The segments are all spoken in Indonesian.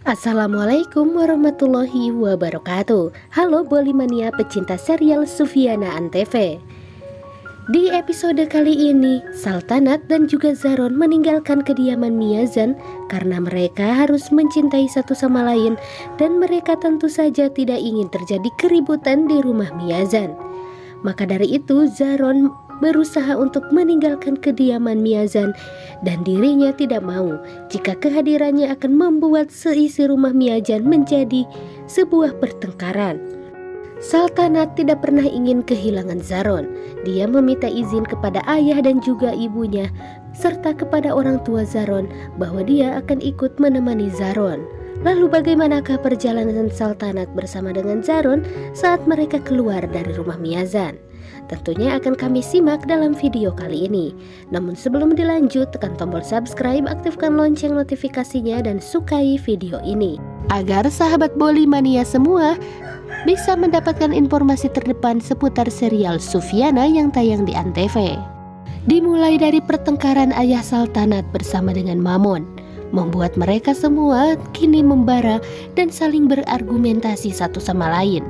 Assalamualaikum warahmatullahi wabarakatuh. Halo Bolimania pecinta serial Sufiana Antv. Di episode kali ini, Saltanat dan juga Zaron meninggalkan kediaman Miyazan karena mereka harus mencintai satu sama lain dan mereka tentu saja tidak ingin terjadi keributan di rumah Miyazan. Maka dari itu Zaron berusaha untuk meninggalkan kediaman Miyazan dan dirinya tidak mau jika kehadirannya akan membuat seisi rumah Miyazan menjadi sebuah pertengkaran. Saltanat tidak pernah ingin kehilangan Zaron. Dia meminta izin kepada ayah dan juga ibunya serta kepada orang tua Zaron bahwa dia akan ikut menemani Zaron. Lalu bagaimanakah perjalanan Saltanat bersama dengan Zaron saat mereka keluar dari rumah Miyazan? Tentunya akan kami simak dalam video kali ini. Namun sebelum dilanjut, tekan tombol subscribe, aktifkan lonceng notifikasinya dan sukai video ini agar sahabat Bolimania semua bisa mendapatkan informasi terdepan seputar serial Sufiana yang tayang di Antv. Dimulai dari pertengkaran ayah Saltanat bersama dengan Mamon, membuat mereka semua kini membara dan saling berargumentasi satu sama lain.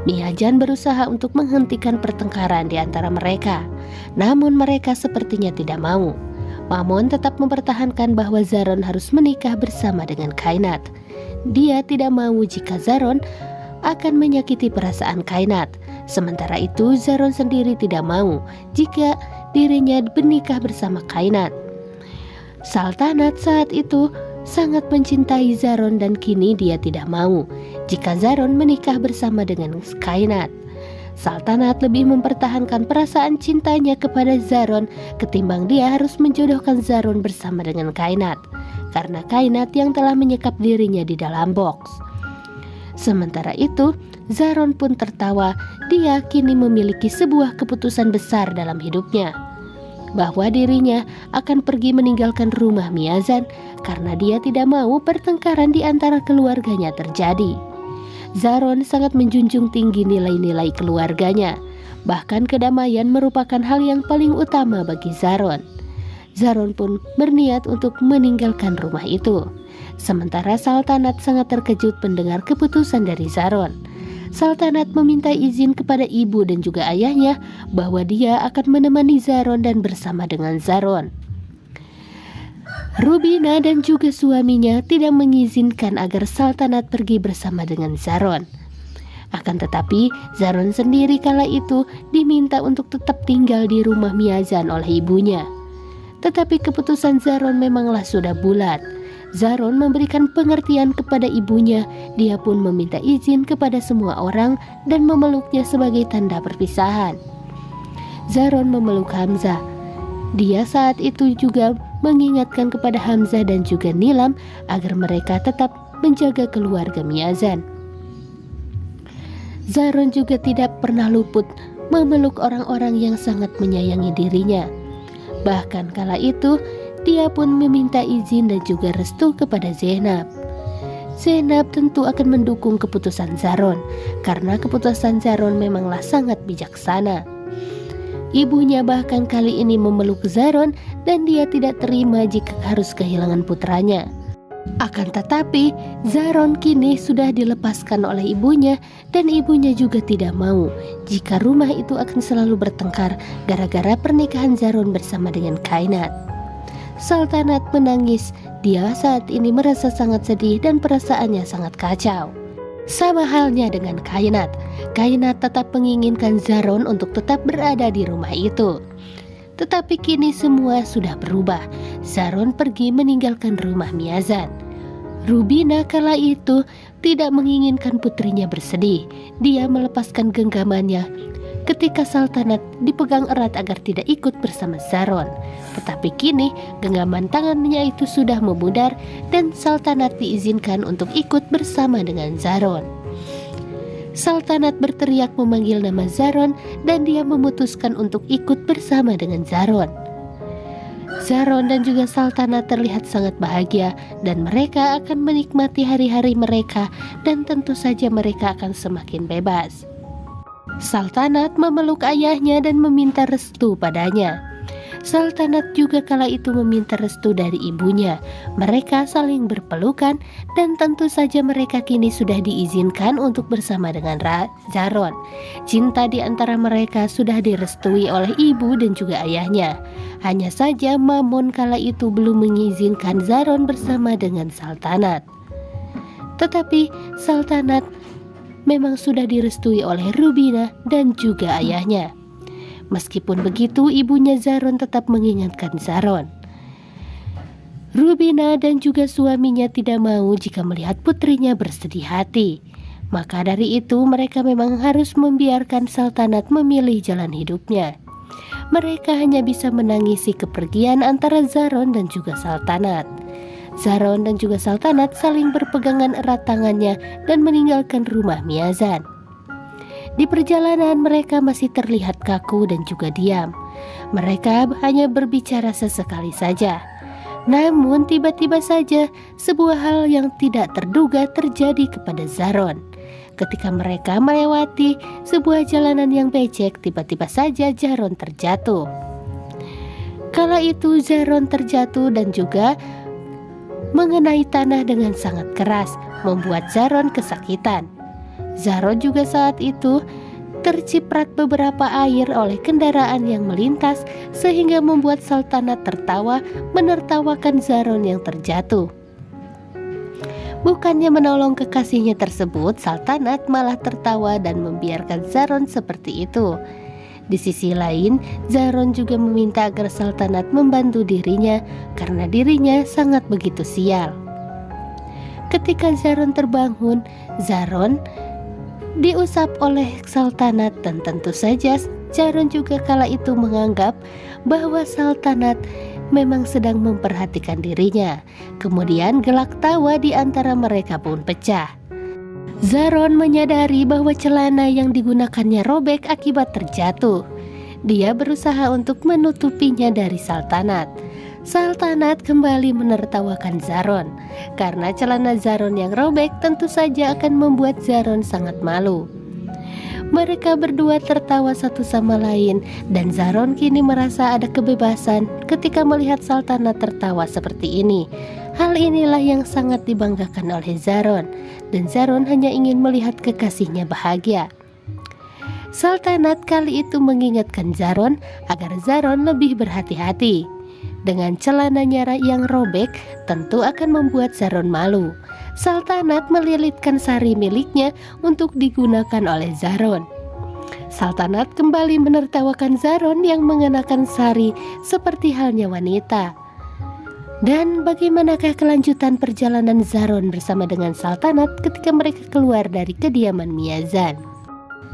Miyazan berusaha untuk menghentikan pertengkaran di antara mereka, namun mereka sepertinya tidak mau. Mamon tetap mempertahankan bahwa Zaron harus menikah bersama dengan Kainat. Dia tidak mau jika Zaron akan menyakiti perasaan Kainat. Sementara itu Zaron sendiri tidak mau jika dirinya menikah bersama Kainat. Saltanat saat itu sangat mencintai Zaron dan kini dia tidak mau jika Zaron menikah bersama dengan Kainat. Saltanat lebih mempertahankan perasaan cintanya kepada Zaron ketimbang dia harus menjodohkan Zaron bersama dengan Kainat, karena Kainat yang telah menyekap dirinya di dalam box. Sementara itu, Zaron pun tertawa. Dia kini memiliki sebuah keputusan besar dalam hidupnya, bahwa dirinya akan pergi meninggalkan rumah Miyazan karena dia tidak mau pertengkaran di antara keluarganya terjadi. Zaron sangat menjunjung tinggi nilai-nilai keluarganya. Bahkan kedamaian merupakan hal yang paling utama bagi Zaron. Zaron pun berniat untuk meninggalkan rumah itu. Sementara Saltanat sangat terkejut mendengar keputusan dari Zaron. Saltanat meminta izin kepada ibu dan juga ayahnya bahwa dia akan menemani Zaron dan bersama dengan Zaron. Rubina dan juga suaminya tidak mengizinkan agar Saltanat pergi bersama dengan Zaron. Akan tetapi Zaron sendiri kala itu diminta untuk tetap tinggal di rumah Miyazan oleh ibunya. Tetapi keputusan Zaron memanglah sudah bulat. Zaron memberikan pengertian kepada ibunya. Dia pun meminta izin kepada semua orang dan memeluknya sebagai tanda perpisahan. Zaron memeluk Hamzah. Dia saat itu juga mengingatkan kepada Hamzah dan juga Nilam agar mereka tetap menjaga keluarga Miyazan. Zaron juga tidak pernah luput memeluk orang-orang yang sangat menyayangi dirinya. Bahkan kala itu dia pun meminta izin dan juga restu kepada Zainab. Zainab tentu akan mendukung keputusan Zaron karena keputusan Zaron memanglah sangat bijaksana. Ibunya bahkan kali ini memeluk Zaron dan dia tidak terima jika harus kehilangan putranya. Akan tetapi Zaron kini sudah dilepaskan oleh ibunya dan ibunya juga tidak mau jika rumah itu akan selalu bertengkar gara-gara pernikahan Zaron bersama dengan Kainat. Saltanat menangis. Dia saat ini merasa sangat sedih dan perasaannya sangat kacau. Sama halnya dengan Kainat. Kainat tetap menginginkan Zaron untuk tetap berada di rumah itu. Tetapi kini semua sudah berubah. Zaron pergi meninggalkan rumah Miyazan. Rubina kala itu tidak menginginkan putrinya bersedih. Dia melepaskan genggamannya ketika Saltanat dipegang erat agar tidak ikut bersama Zaron. Tetapi kini genggaman tangannya itu sudah memudar dan Saltanat diizinkan untuk ikut bersama dengan Zaron. Saltanat berteriak memanggil nama Zaron dan dia memutuskan untuk ikut bersama dengan Zaron. Zaron dan juga Saltanat terlihat sangat bahagia dan mereka akan menikmati hari-hari mereka dan tentu saja mereka akan semakin bebas. Saltanat memeluk ayahnya dan meminta restu padanya. Saltanat juga kala itu meminta restu dari ibunya. Mereka saling berpelukan dan tentu saja mereka kini sudah diizinkan untuk bersama dengan Zaron. Cinta di antara mereka sudah direstui oleh ibu dan juga ayahnya. Hanya saja Mamun kala itu belum mengizinkan Zaron bersama dengan Saltanat. Tetapi Saltanat memang sudah direstui oleh Rubina dan juga ayahnya. Meskipun begitu, ibunya Zaron tetap mengingatkan Zaron. Rubina dan juga suaminya tidak mau jika melihat putrinya bersedih hati. Maka dari itu mereka memang harus membiarkan Saltanat memilih jalan hidupnya. Mereka hanya bisa menangisi kepergian antara Zaron dan juga Saltanat. Zaron dan juga Saltanat saling berpegangan erat tangannya dan meninggalkan rumah Miazan. Di perjalanan mereka masih terlihat kaku dan juga diam. Mereka hanya berbicara sesekali saja. Namun tiba-tiba saja sebuah hal yang tidak terduga terjadi kepada Zaron. Ketika mereka melewati sebuah jalanan yang becek, tiba-tiba saja Zaron terjatuh. Kala itu Zaron terjatuh dan juga mengenai tanah dengan sangat keras, membuat Zaron kesakitan. Zaron juga saat itu terciprat beberapa air oleh kendaraan yang melintas sehingga membuat Saltanat tertawa menertawakan Zaron yang terjatuh. Bukannya menolong kekasihnya tersebut, Saltanat malah tertawa dan membiarkan Zaron seperti itu. Di sisi lain, Zaron juga meminta agar Saltanat membantu dirinya karena dirinya sangat begitu sial. Ketika Zaron terbangun, Zaron diusap oleh Saltanat dan tentu saja Zaron juga kala itu menganggap bahwa Saltanat memang sedang memperhatikan dirinya. Kemudian gelak tawa di antara mereka pun pecah. Zaron menyadari bahwa celana yang digunakannya robek akibat terjatuh. Dia berusaha untuk menutupinya dari Saltanat. Saltanat kembali menertawakan Zaron. Karena celana Zaron yang robek tentu saja akan membuat Zaron sangat malu. Mereka berdua tertawa satu sama lain dan Zaron kini merasa ada kebebasan ketika melihat Saltanat tertawa seperti ini. Hal inilah yang sangat dibanggakan oleh Zaron dan Zaron hanya ingin melihat kekasihnya bahagia. Saltanat kali itu mengingatkan Zaron agar Zaron lebih berhati-hati. Dengan celananya yang robek tentu akan membuat Zaron malu. Saltanat melilitkan sari miliknya untuk digunakan oleh Zaron. Saltanat kembali menertawakan Zaron yang mengenakan sari seperti halnya wanita. Dan bagaimanakah kelanjutan perjalanan Zaron bersama dengan Saltanat ketika mereka keluar dari kediaman Miazan?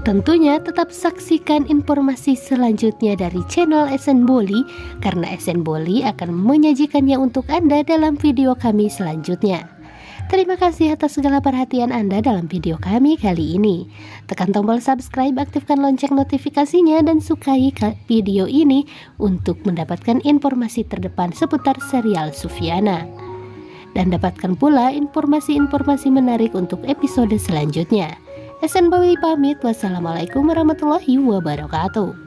Tentunya tetap saksikan informasi selanjutnya dari channel SN Boli karena SN Boli akan menyajikannya untuk Anda dalam video kami selanjutnya. Terima kasih atas segala perhatian Anda dalam video kami kali ini. Tekan tombol subscribe, aktifkan lonceng notifikasinya dan sukai video ini untuk mendapatkan informasi terdepan seputar serial Sufyana. Dan dapatkan pula informasi-informasi menarik untuk episode selanjutnya. SN Boli pamit, wassalamualaikum warahmatullahi wabarakatuh.